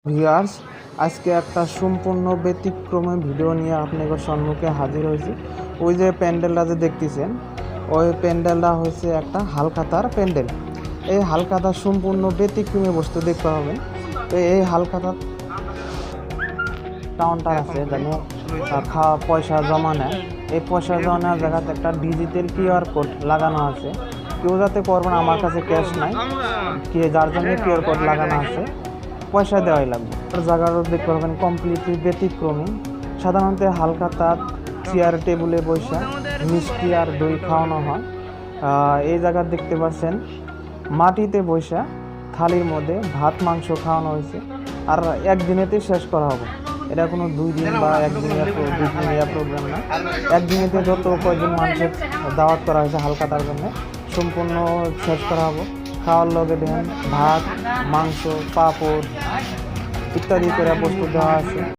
Viewers, আজকে একটা সম্পূর্ণ ব্যতিক্রমী ভিডিও নিয়ে আপনাদের সম্মুখে হাজির হয়েছি। ওই যে প্যান্ডেলটা যে দেখতেছেন, ওই প্যান্ডেলটা হচ্ছে একটা হালখাতার প্যান্ডেল। এই হালখাতার সম্পূর্ণ ব্যতিক্রমী বস্তু দেখতে হবে। তো এই হালখাতার কাউন্টার আছে, যেন পয়সা জমা নেয়। এই পয়সা জমা নেওয়ার জায়গাতে একটা ডিজিটাল কিউআর কোড লাগানো আছে। কেউ যাতে করবেন, আমার কাছে ক্যাশ নাই, যার জন্য কিউআর কোড লাগানো আছে, পয়সা দেওয়াই লাগবে। জায়গাটা দেখতে পারবেন কমপ্লিটলি ব্যতিক্রমী। সাধারণত হালখাতা চেয়ার টেবিলে বসে মিষ্টি আর দই খাওয়ানো হয়। এই জায়গা দেখতে পাচ্ছেন মাটিতে বসে থালির মধ্যে ভাত মাংস খাওয়ানো হয়েছে। আর একদিনেতেই শেষ করা হবে। এটা কোনো 2 দিন বা একদিনের প্রোগ্রাম না। একদিনেতে যত কয়েকজন মানুষের দাওয়াত করা হয়েছে হালখাতার জন্য, সম্পূর্ণ শেষ করা হবে। খাওয়ার লগে দেন ভাত, মাংস, পাঁপড় ইত্যাদি করে প্রস্তুত দেওয়া আছে।